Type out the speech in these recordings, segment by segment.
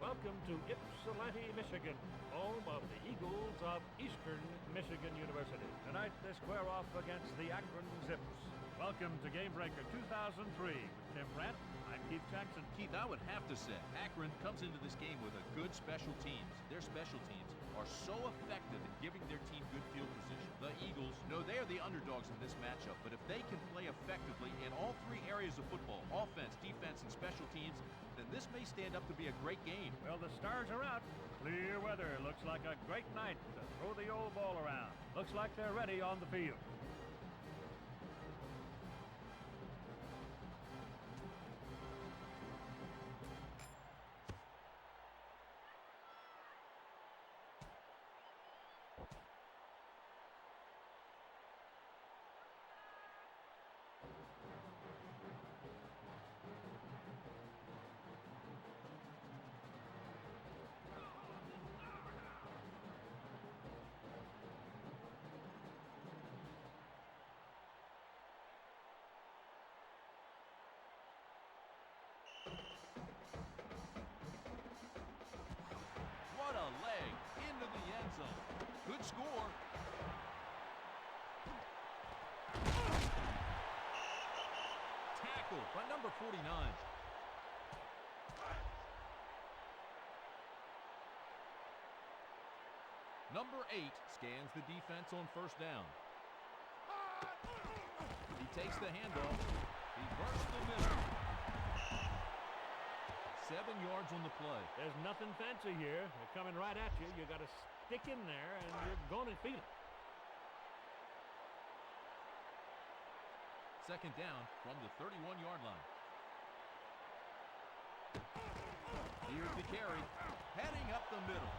Welcome to Ypsilanti, Michigan, home of the Eagles of Eastern Michigan University. Tonight they square off against the Akron Zips. Welcome to Gamebreaker 2003 with Tim Brandt. I'm Keith Jackson. Keith, I would have to say, Akron comes into this game with a good special teams. Their special teams are so effective in giving their team good field position. The Eagles, no, they are the underdogs in this matchup, but if they can play effectively in all three areas of football, offense, defense, and special teams, then this may stand up to be a great game. Well, the stars are out. Clear weather. Looks like a great night to throw the old ball around. Looks like they're ready on the field. What a leg into the end zone. Good score. Tackle by number 49. Number 8 scans the defense on first down. He takes the handoff. He bursts the middle. 7 yards on the play. There's nothing fancy here. They're coming right at you. You got to stick in there, and you're going to feel it. Second down from the 31-yard line. Here's the carry, heading up the middle.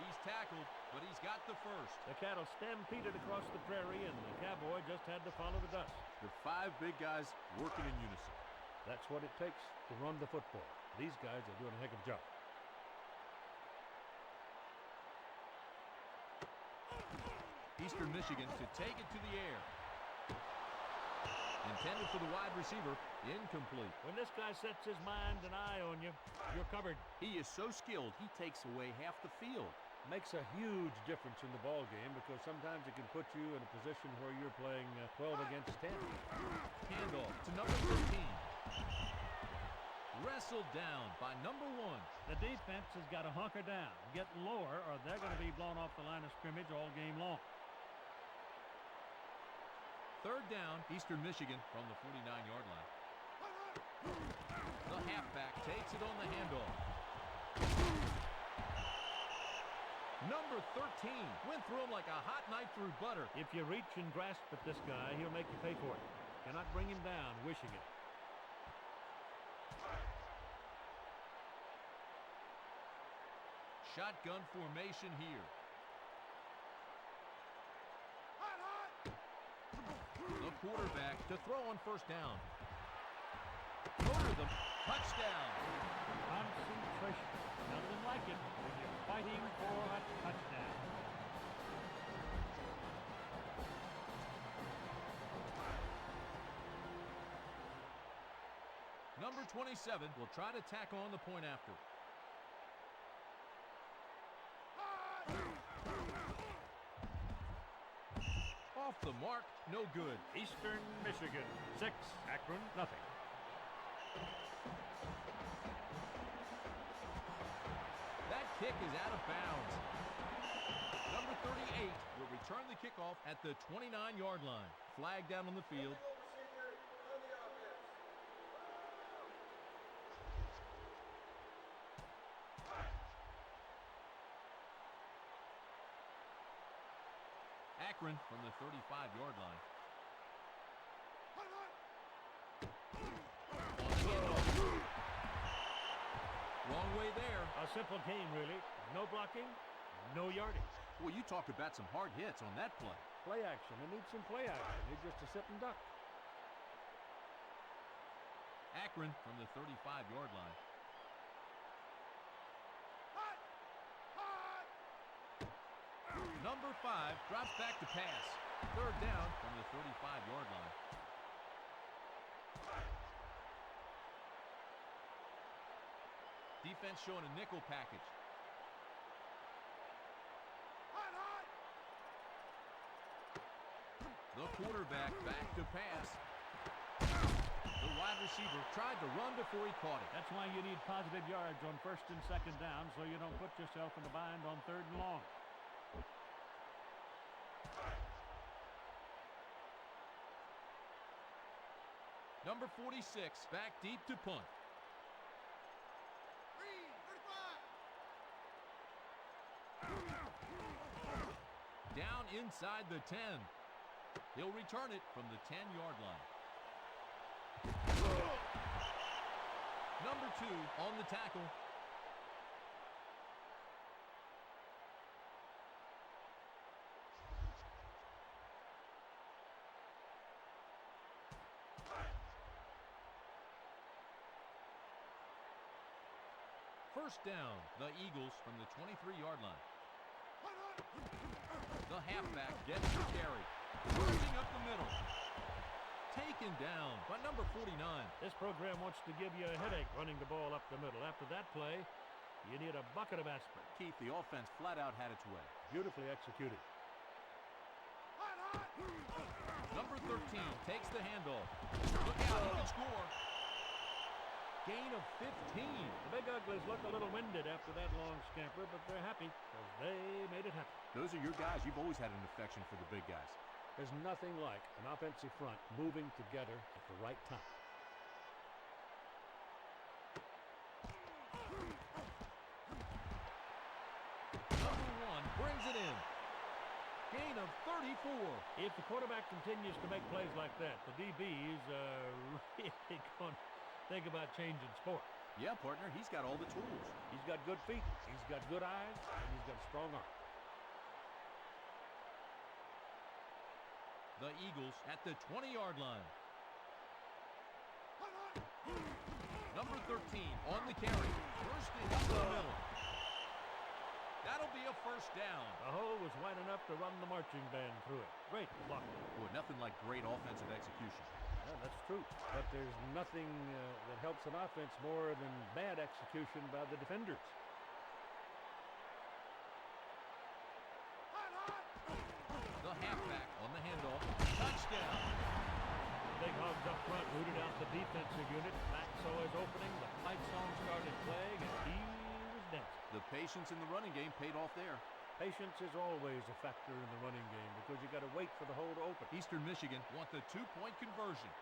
He's tackled, but he's got the first. The cattle stampeded across the prairie, and the cowboy just had to follow the dust. The 5 big guys working in unison. That's what it takes to run the football. These guys are doing a heck of a job. Eastern Michigan to take it to the air. Intended for the wide receiver, incomplete. When this guy sets his mind and eye on you, you're covered. He is so skilled, he takes away half the field. Makes a huge difference in the ball game because sometimes it can put you in a position where you're playing 12 against 10. Handoff to number 13. Wrestled down by number 1. The defense has got to hunker down, get lower, or they're going to be blown off the line of scrimmage all game long. Third down, Eastern Michigan from the 49-yard line. The halfback takes it on the handoff. Number 13 went through him like a hot knife through butter. If you reach and grasp at this guy, he'll make you pay for it. Cannot bring him down wishing it. Shotgun formation here. The quarterback to throw on first down. Over them. Touchdown. Concentration. Nothing like it when you're fighting for a touchdown. Number 27 will try to tack on the point after. Off the mark, no good. Eastern Michigan 6, Akron nothing. That kick is out of bounds. Number 38 will return the kickoff at the 29-yard line. Flag down on the field. Akron from the 35-yard line. Wrong way there. A simple game, really. No blocking, no yardage. Well, you talk about some hard hits on that play. Play action. They need some play action. It's just a sit and duck. Akron from the 35-yard line. Number 5 drops back to pass. Third down from the 35-yard line. Defense showing a nickel package. The quarterback back to pass. The wide receiver tried to run before he caught it. That's why you need positive yards on 1st and 2nd down so you don't put yourself in a bind on 3rd and long. Number 46, back deep to punt. Down inside the 10. He'll return it from the 10-yard line. Number 2 on the tackle. First down, the Eagles from the 23-yard line. The halfback gets the carry. Charging up the middle. Taken down by number 49. This program wants to give you a headache running the ball up the middle. After that play, you need a bucket of aspirin. Keith, the offense flat out had its way. Beautifully executed. Number 13 takes the handoff. Look out, he can score. Gain of 15. The Big Uglies look a little winded after that long scamper, but they're happy because they made it happen. Those are your guys. You've always had an affection for the big guys. There's nothing like an offensive front moving together at the right time. Number 1 brings it in. Gain of 34. If the quarterback continues to make plays like that, the DBs are really going to think about changing sport. Yeah, partner, he's got all the tools. He's got good feet, he's got good eyes, and he's got a strong arm. The Eagles at the 20-yard line. Number 13 on the carry. Bursting up the middle. That'll be a first down. The hole was wide enough to run the marching band through it. Great block. Boy, nothing like great offensive execution. Yeah, that's true. But there's nothing that helps an offense more than bad execution by the defenders. The halfback on the handoff. Touchdown. Big Hogs up front rooted out the defensive unit. Matt saw his opening. The fight song started playing, and he was dancing. The patience in the running game paid off there. Patience is always a factor in the running game because you got to wait for the hole to open. Eastern Michigan want the 2-point conversion.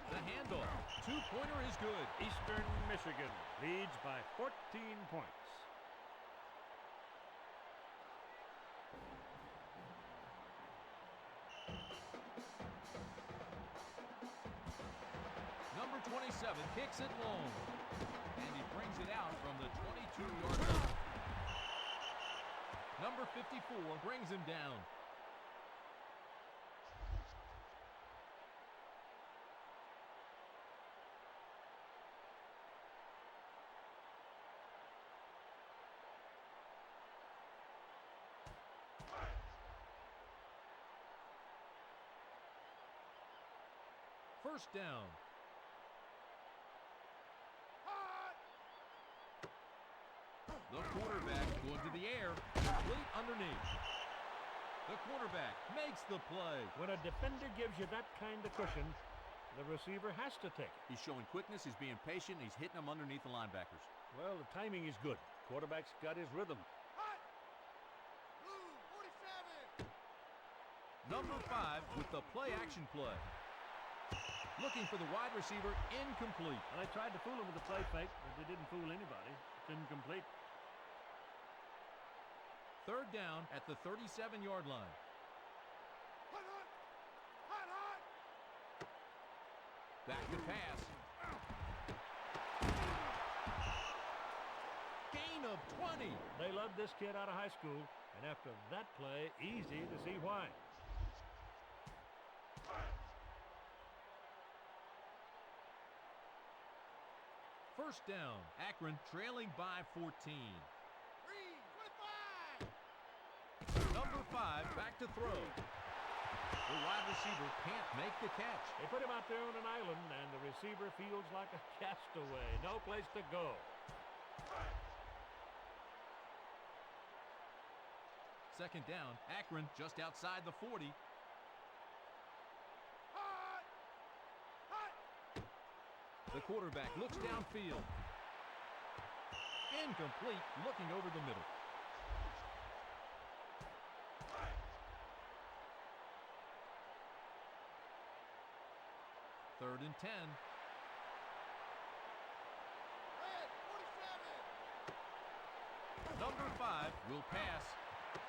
The handoff. 2-pointer is good. Eastern Michigan leads by 14 points. Number 27 kicks it long. And he brings it out from the 22-yard line. Number 54 brings him down. First down. The quarterback going to the air, complete underneath. The quarterback makes the play. When a defender gives you that kind of cushion, the receiver has to take it. He's showing quickness, he's being patient, he's hitting them underneath the linebackers. Well, the timing is good. Quarterback's got his rhythm. Number 5 with the play-action play. Looking for the wide receiver, incomplete. Well, they tried to fool him with the play fake, but they didn't fool anybody. It's incomplete. Third down at the 37-yard line. Back to pass. Gain of 20. They love this kid out of high school, and after that play, easy to see why. First down, Akron trailing by 14. Number 5 back to throw. The wide receiver can't make the catch. They put him out there on an island, and the receiver feels like a castaway. No place to go. Second down, Akron just outside the 40. The quarterback looks downfield. Incomplete, looking over the middle. Third and 10. Number 5 will pass.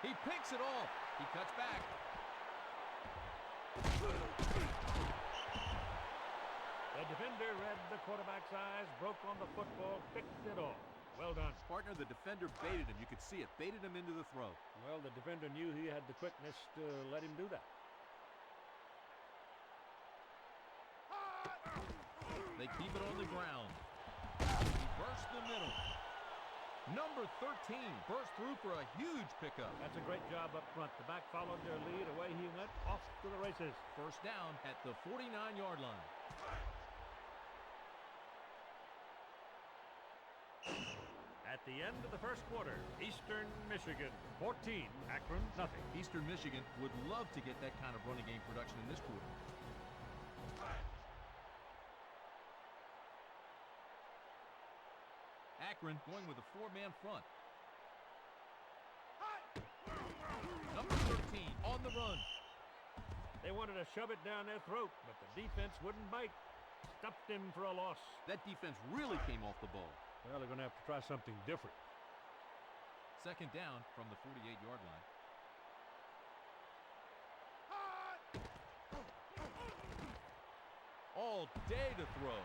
He picks it off. He cuts back. The defender read the quarterback's eyes, broke on the football, picked it off. Well done. Partner, the defender baited him. You could see it. Baited him into the throw. Well, the defender knew he had the quickness to let him do that. They keep it on the ground. He bursts the middle. Number 13 burst through for a huge pickup. That's a great job up front. The back followed their lead. Away he went, off to the races. First down at the 49-yard line. At the end of the first quarter, Eastern Michigan 14, Akron nothing. Eastern Michigan would love to get that kind of running game production in this quarter. Akron going with a 4-man front. Number 13 on the run. They wanted to shove it down their throat, but the defense wouldn't bite. Stuffed him for a loss. That defense really came off the ball. Well, they're going to have to try something different. Second down from the 48-yard line. All day to throw.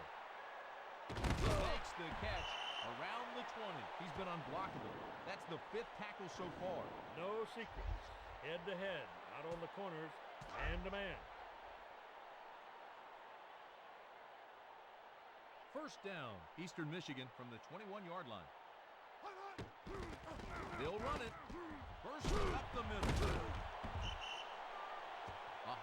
He makes the catch around the 20. He's been unblockable. That's the 5th tackle so far. No secrets. Head to head, out on the corners, man-to-man. First down, Eastern Michigan from the 21-yard line. They'll run it. First up the middle.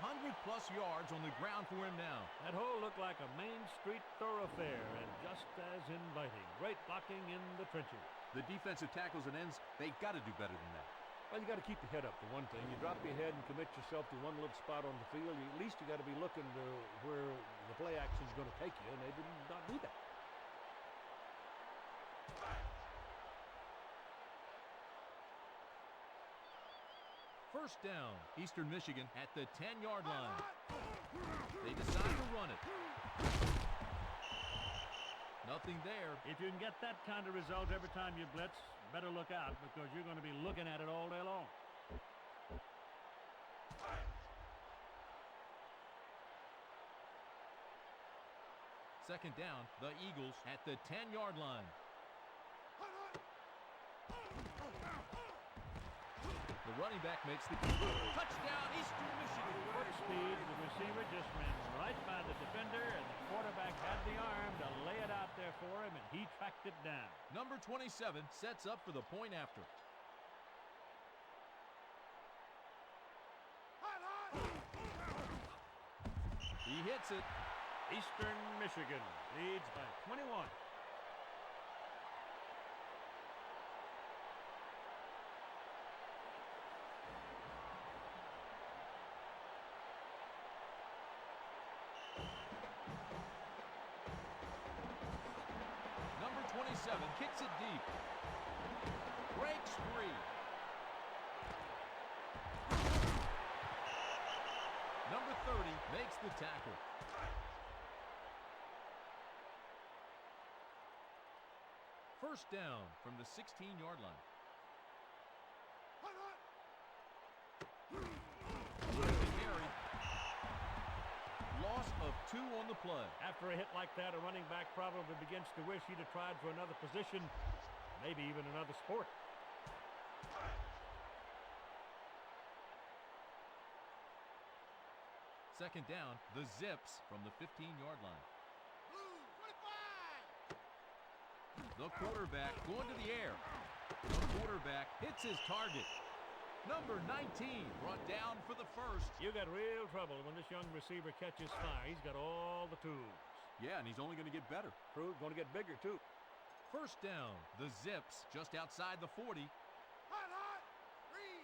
100-plus yards on the ground for him now. That hole looked like a Main Street thoroughfare, and just as inviting. Great blocking in the trenches. The defensive tackles and ends, they've got to do better than that. Well, you got to keep your head up for one thing. You drop your head and commit yourself to one little spot on the field. At least you got to be looking to where the play action is going to take you, and they did not do that. First down, Eastern Michigan at the 10-yard line. They decide to run it. Nothing there. If you can get that kind of result every time you blitz, better look out, because you're going to be looking at it all day long. Second down, the Eagles at the 10-yard line. The running back makes the touchdown, Eastern Michigan. Foot speed, the receiver just ran right by the defender, and the quarterback had the arm to lay it out there for him, and he tracked it down. Number 27 sets up for the point after. He hits it. Eastern Michigan leads by 21. Number 27 kicks it deep. Breaks free. Number 30 makes the tackle. First down from the 16-yard line. Carry. Loss of 2 on the play. After a hit like that, a running back probably begins to wish he'd have tried for another position, maybe even another sport. Second down, the Zips from the 15-yard line. The quarterback going to the air. The quarterback hits his target. Number 19 brought down for the first. You got real trouble when this young receiver catches fire. He's got all the tools. Yeah, and he's only going to get better. True, going to get bigger, too. First down, the Zips just outside the 40. Hot, green,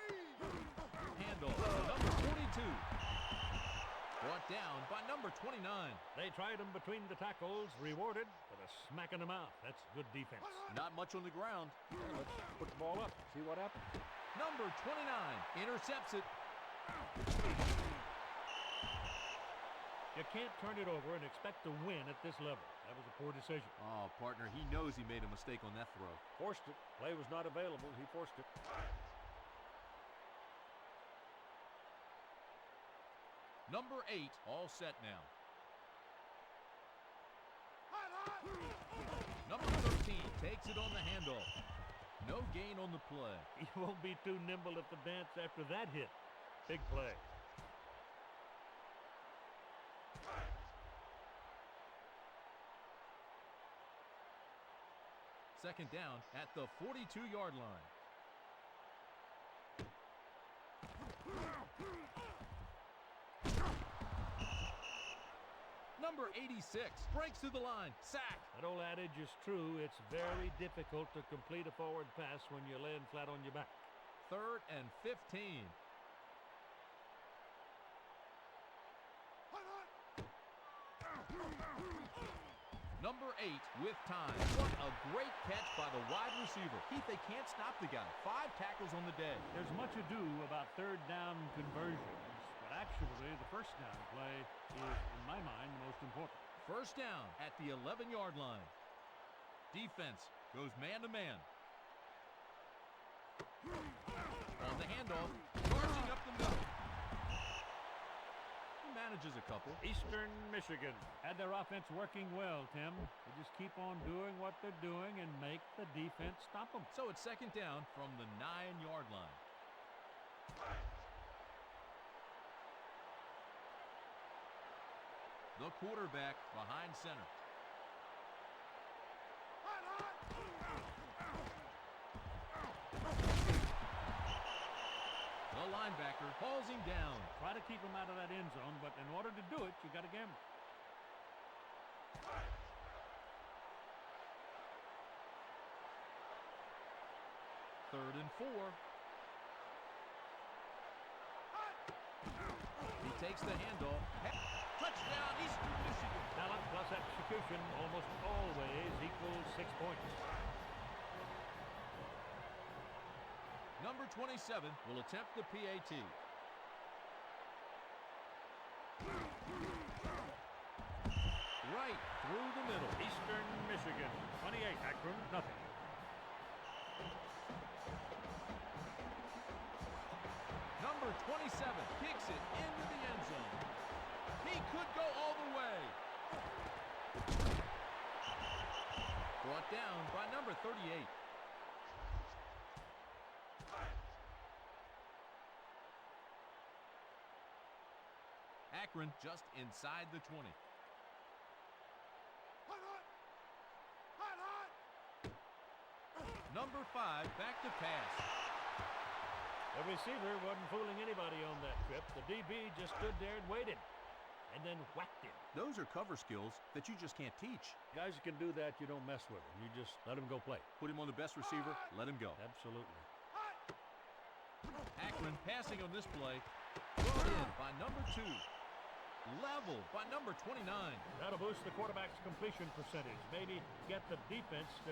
33. Handoff to number 42. Brought down by number 29. They tried him between the tackles, rewarded with a smack in the mouth. That's good defense. Not much on the ground. Well, let's put the ball up, see what happens. Number 29 intercepts it. You can't turn it over and expect to win at this level. That was a poor decision. Oh, partner, he knows he made a mistake on that throw. Forced it. Play was not available. He forced it. Number 8, all set now. Number 13 takes it on the handoff. No gain on the play. He won't be too nimble at the dance after that hit. Big play. Second down at the 42-yard line. Number 86 breaks through the line. Sack. That old adage is true. It's very difficult to complete a forward pass when you're laying flat on your back. Third and 15. Number 8 with time. What a great catch by the wide receiver. Keith, they can't stop the guy. 5 tackles on the day. There's much ado about third down conversions, but actually the first down play is, in my mind, the most important. First down at the 11-yard line. Defense goes man-to-man. On the handoff, charging up the middle. Manages a couple. Eastern Michigan had their offense working well, Tim. They just keep on doing what they're doing and make the defense stop them. So it's second down from the 9-yard line. The quarterback behind center. The linebacker hauls him down. Try to keep him out of that end zone, but in order to do it, you got to gamble. Third and 4. He takes the handoff. Touchdown, Eastern Michigan. Talent plus execution almost always equals 6 points. Number 27 will attempt the PAT. Right through the middle. Eastern Michigan, 28, Akron, nothing. Number 27 kicks it into the end zone. He could go all the way. Brought down by number 38. Akron just inside the 20. Number 5 back to pass. The receiver wasn't fooling anybody on that trip. The DB just stood there and waited, and then whacked him. Those are cover skills that you just can't teach. Guys who can do that, you don't mess with them. You just let them go play. Put him on the best receiver, let him go. Absolutely. Akron passing on this play. Brought in by number 2. Level by number 29. That'll boost the quarterback's completion percentage. Maybe get the defense to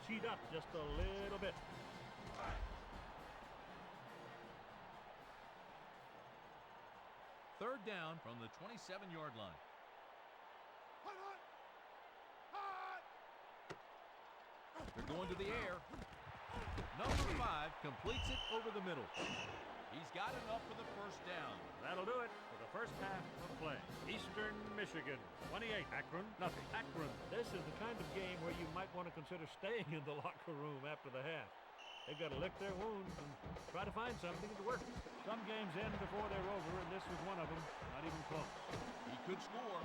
cheat up just a little bit. Third down from the 27-yard line. They're going to the air. Number 5 completes it over the middle. He's got enough for the first down. That'll do it for the first half of play. Eastern Michigan, 28. Akron, nothing. Akron, this is the kind of game where you might want to consider staying in the locker room after the half. They've got to lick their wounds and try to find something that works. Some games end before they're over, and this was one of them. Not even close. He could score.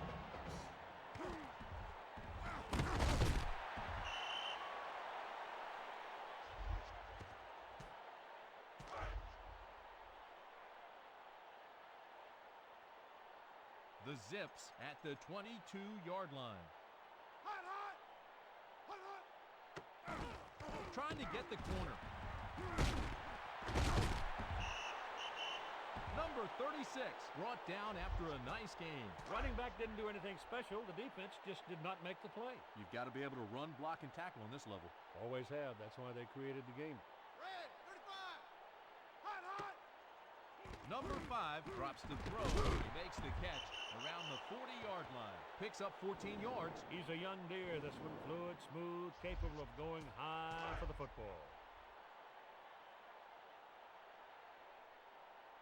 The Zips at the 22-yard line. Hot, hot. Hot, hot. Trying to get the corner. Number 36 brought down after a nice game. Running back didn't do anything special. The defense just did not make the play. You've got to be able to run, block, and tackle on this level. Always have. That's why they created the game. Red, 35. Hot, hot. Number 5 drops the throw. He makes the catch around the 40-yard line. Picks up 14 yards. He's a young deer. This one fluid, smooth, capable of going high for the football.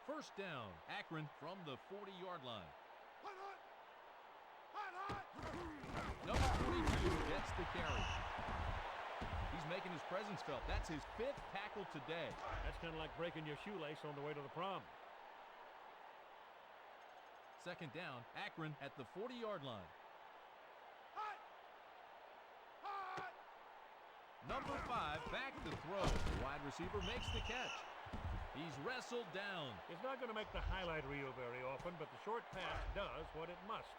First down, Akron from the 40-yard line. Hot, hot. Hot, hot. Number 42 gets the carry. He's making his presence felt. That's his 5th tackle today. That's kind of like breaking your shoelace on the way to the prom. Second down, Akron at the 40-yard line. Hot. Hot. Number 5 back to throw. The wide receiver makes the catch. He's wrestled down. It's not going to make the highlight reel very often, but the short pass does what it must.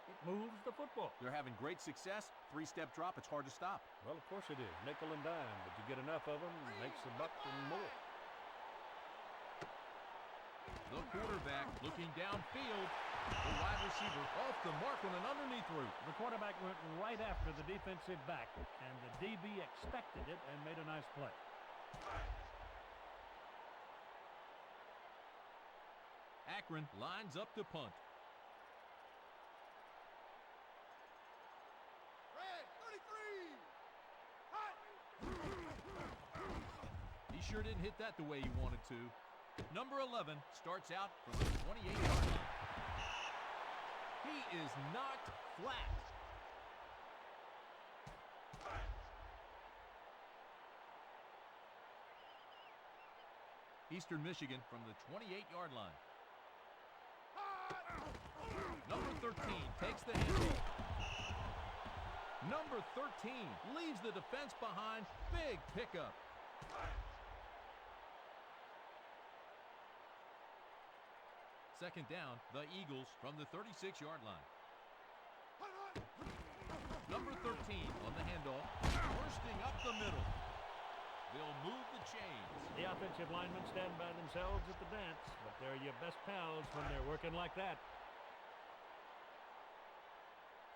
It moves the football. They're having great success. 3-step drop, it's hard to stop. Well, of course it is. Nickel and dime, but you get enough of them, it makes a buck and more. The quarterback looking downfield. The wide receiver off the mark on an underneath route. The quarterback went right after the defensive back, and the DB expected it and made a nice play. Akron lines up to punt. Red, 33. Hot. He sure didn't hit that the way he wanted to. Number 11 starts out from the 28-yard line. He is knocked flat. Eastern Michigan from the 28-yard line. Number 13 takes the handoff. Number 13 leaves the defense behind. Big pickup. Second down, the Eagles from the 36-yard line. Number 13 on the handoff, bursting up the middle. They'll move the chains. The offensive linemen stand by themselves at the dance, but they're your best pals when they're working like that.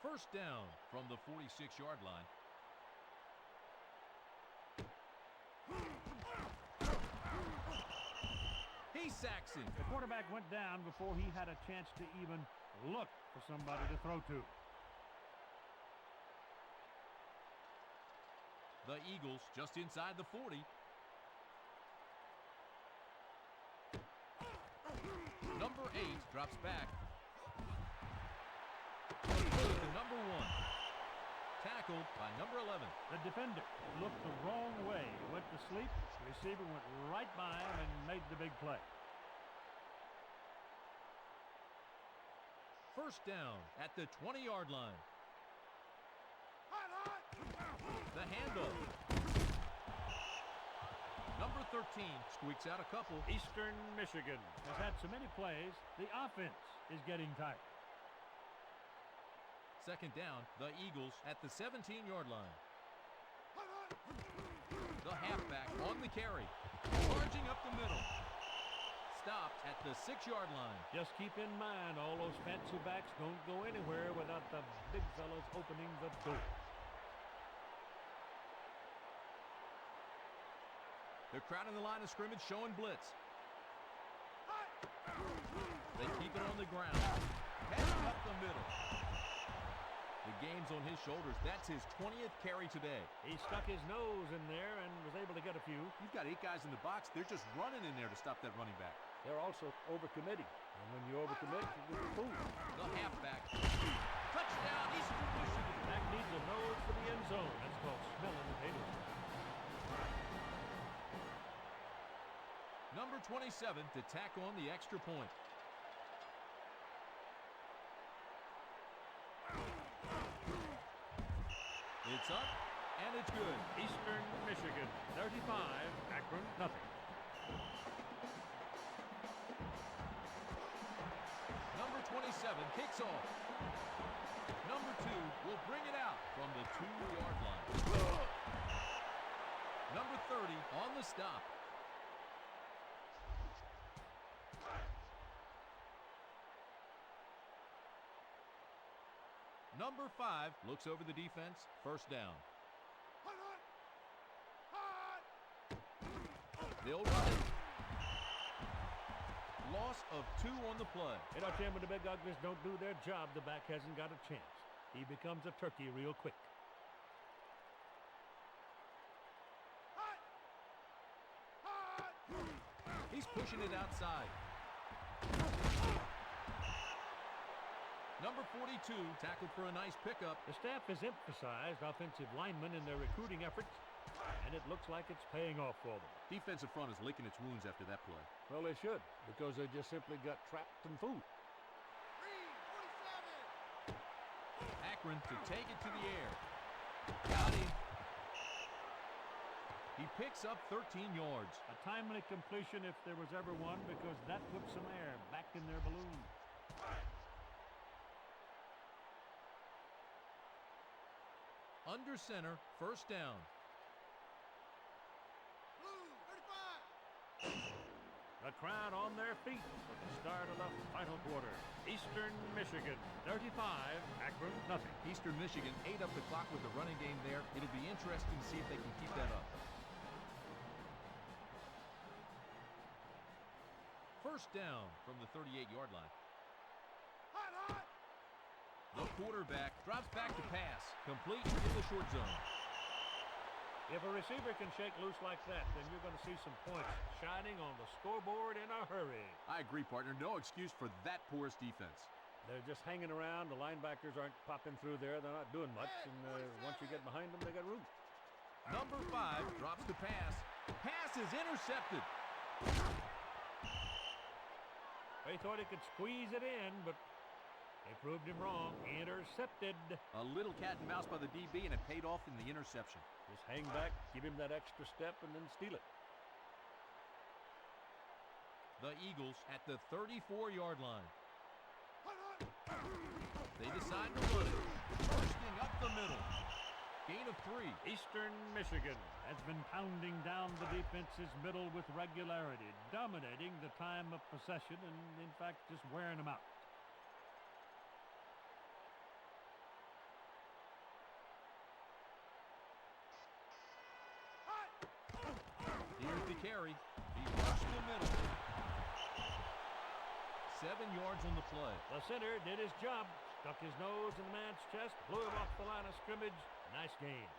First down from the 46-yard line. He sacks him. The quarterback went down before he had a chance to even look for somebody to throw to. The Eagles just inside the 40. Number 8 drops back. To number 1. Tackled by number 11. The defender looked the wrong way. He went to sleep. The receiver went right by him and made the big play. First down at the 20-yard line. Hot, hot. The handoff. Number 13 squeaks out a couple. Eastern Michigan has had so many plays, the offense is getting tired. Second down, the Eagles at the 17-yard line. Hot, hot. The halfback on the carry. Charging up the middle. Stopped at the 6-yard line. Just keep in mind, all those fancy backs don't go anywhere without the big fellas opening the door. They're crowding the line of scrimmage, showing blitz. Hot. They keep it on the ground. Heading up the middle. The game's on his shoulders. That's his 20th carry today. He stuck his nose in there and was able to get a few. You've got 8 guys in the box. They're just running in there to stop that running back. They're also overcommitting. And when you overcommit, you get fooled. The halfback. Touchdown, Eastern Michigan. Back needs a nose for the end zone. That's called smelling potatoes. Number 27 to tack on the extra point. It's up, and it's good. Eastern Michigan, 35, Akron, nothing. Number 27 kicks off. Number 2 will bring it out from the 2-yard line. Number 30 on the stop. Number 5 looks over the defense. First down. Hut, hut. They'll run it. Loss of 2 on the play. You know, Tim, when the big uglies don't do their job, the back hasn't got a chance. He becomes a turkey real quick. Hut, hut. He's pushing it outside. Number 42 tackled for a nice pickup. The staff has emphasized offensive linemen in their recruiting efforts, and it looks like it's paying off for them. Defensive front is licking its wounds after that play. Well, they should, because they just simply got trapped and fooled. Green, 47. Akron to take it to the air. Got him. He picks up 13 yards. A timely completion if there was ever one, because that puts some air back in their balloon. Under center, first down. Blue, 35. The crowd on their feet for the start of the final quarter. Eastern Michigan 35, Akron nothing. Eastern Michigan ate up the clock with the running game there. It'll be interesting to see if they can keep that up. First down from the 38-yard line. Hut, hut. The quarterback drops back to pass. Complete in the short zone. If a receiver can shake loose like that, then you're going to see some points shining on the scoreboard in a hurry. I agree, partner. No excuse for that porous defense. They're just hanging around. The linebackers aren't popping through there. They're not doing much. And once you get behind them, they got room. Number 5 drops to pass. Pass is intercepted. They thought he could squeeze it in, but they proved him wrong. Intercepted. A little cat and mouse by the DB, and it paid off in the interception. Just hang back, give him that extra step, and then steal it. The Eagles at the 34-yard line. Hut, hut. They decide to run it. Bursting up the middle. Gain of 3. Eastern Michigan has been pounding down the defense's middle with regularity, dominating the time of possession and, in fact, just wearing them out. Here's the carry. He rushed the middle. 7 yards on the play. The center did his job, stuck his nose in the man's chest, blew him off the line of scrimmage. Nice game.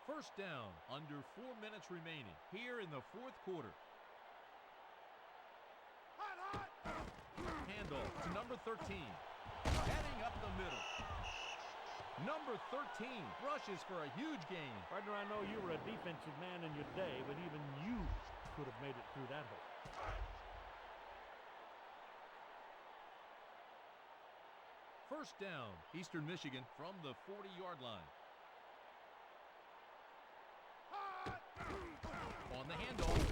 First down, under 4 minutes remaining here in the fourth quarter. Hut, hut. Handoff to number 13. Heading up the middle. Number 13 rushes for a huge gain. Partner, I know you were a defensive man in your day, but even you could have made it through that hole. First down, Eastern Michigan from the 40-yard line. Hut. On the handoff.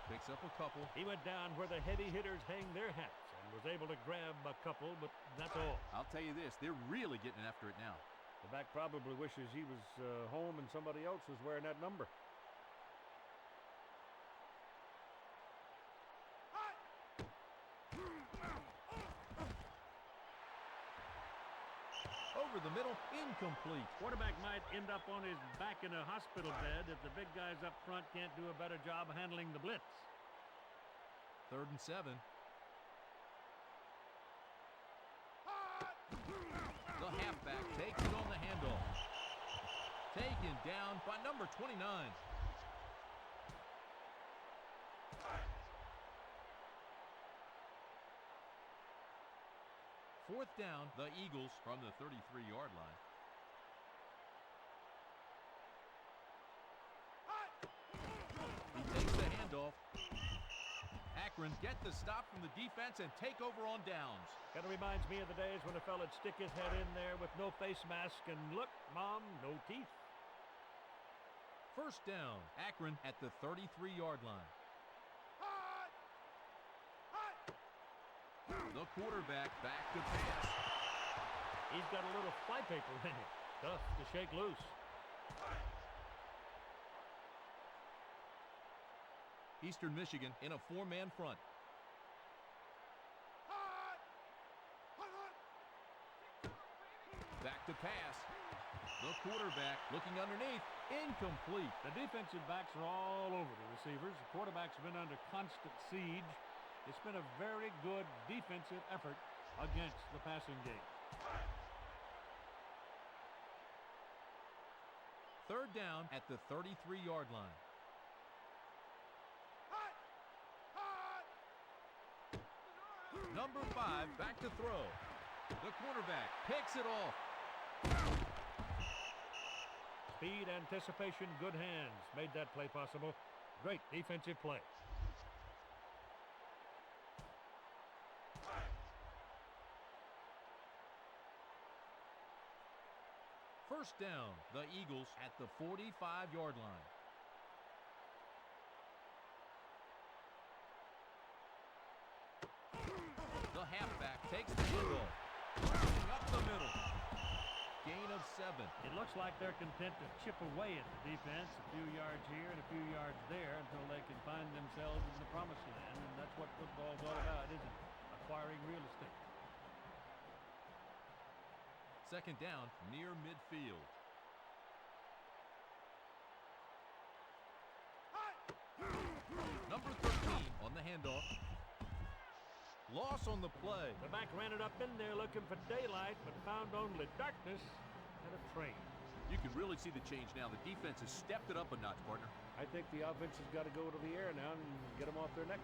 Picks up a couple. He went down where the heavy hitters hang their hats and was able to grab a couple, but that's all. I'll tell you this, they're really getting after it now. The back probably wishes he was home and somebody else was wearing that number. Hut. Over the middle, incomplete. Quarterback might end up on his back in a hospital bed if the big guys up front can't do a better job handling the blitz. 3rd and 7. Hut. The halfback takes it on the handoff. Taken down by number 29. Fourth down, the Eagles from the 33-yard line. Hut. He takes the handoff. Akron get the stop from the defense and take over on downs. Kind of reminds me of the days when a fella'd stick his head in there with no face mask and look, Mom, no teeth. First down, Akron at the 33-yard line. Hut. Hut. The quarterback back to pass. He's got a little flypaper in it. Tough to shake loose. Eastern Michigan in a four-man front. Hot! Hot, hot! Back to pass. The quarterback looking underneath. Incomplete. The defensive backs are all over the receivers. The quarterback's been under constant siege. It's been a very good defensive effort against the passing game. Third down at the 33-yard line. Hot! Hot! Number 5 back to throw. The quarterback picks it off. Speed, anticipation, good hands made that play possible. Great defensive play. First down, the Eagles at the 45-yard line. The halfback takes the handoff. Rushing up the middle. Gain of 7. It looks like they're content to chip away at the defense a few yards here and a few yards there until they can find themselves in the promised land, and that's what football's all about, isn't it? Acquiring real estate. Second down near midfield. Number 13 on the handoff. Loss on the play. The back ran it up in there looking for daylight, but found only darkness and a train. You can really see the change now. The defense has stepped it up a notch, partner. I think the offense has got to go to the air now and get them off their neck.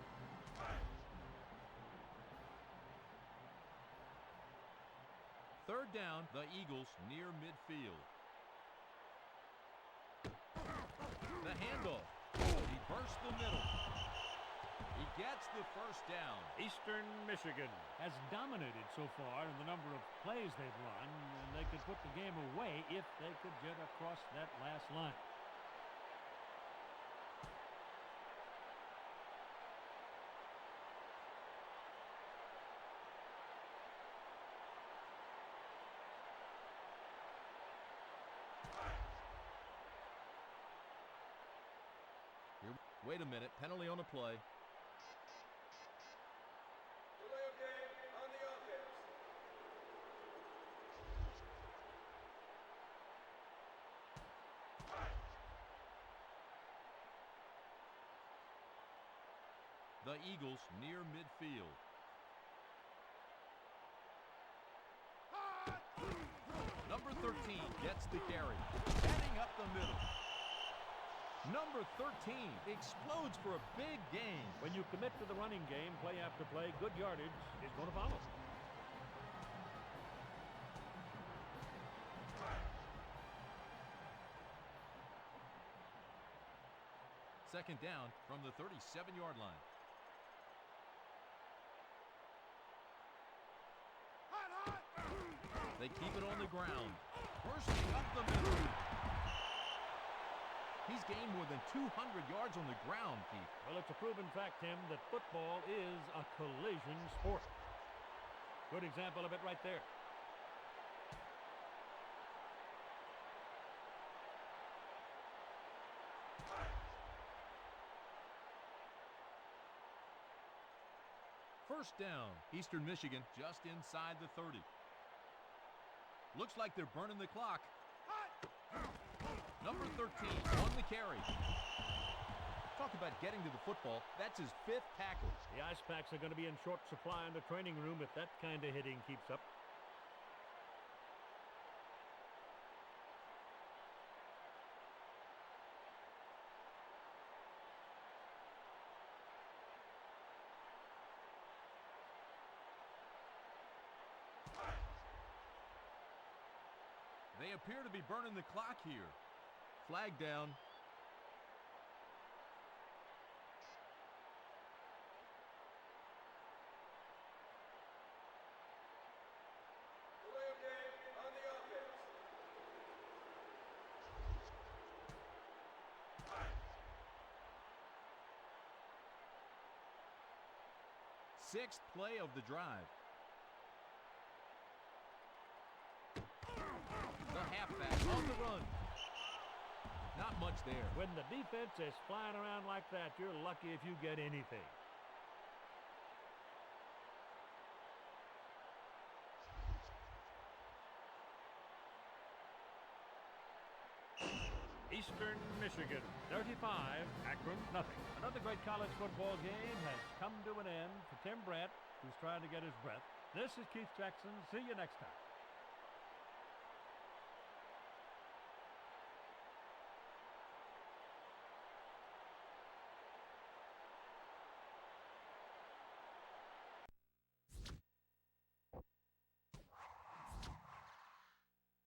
Third down, the Eagles near midfield. The handoff. He bursts the middle. He gets the first down. Eastern Michigan has dominated so far in the number of plays they've run, and they could put the game away if they could get across that last line. Wait a minute, penalty on a play. Delay of game on the offense. The Eagles near midfield. Hot! Number 13 gets the carry. Heading up the middle. Number 13 explodes for a big gain. When you commit to the running game, play after play, good yardage is going to follow. Second down from the 37-yard line. Hot, hot! They keep it on the ground. Bursting up the middle. He's gained more than 200 yards on the ground, Keith. Well, it's a proven fact, Tim, that football is a collision sport. Good example of it right there. First down, Eastern Michigan just inside the 30. Looks like they're burning the clock. Number 13 on the carry. Talk about getting to the football. That's his 5th tackle. The Ice Packs are going to be in short supply in the training room if that kind of hitting keeps up. They appear to be burning the clock here. Flag down. Delay of game on the offense. sixth play of the drive. The halfback on the run. Not much there. When the defense is flying around like that, you're lucky if you get anything. Eastern Michigan 35, Akron nothing. Another great college football game has come to an end for Tim Brett, who's trying to get his breath. This is Keith Jackson. See you next time.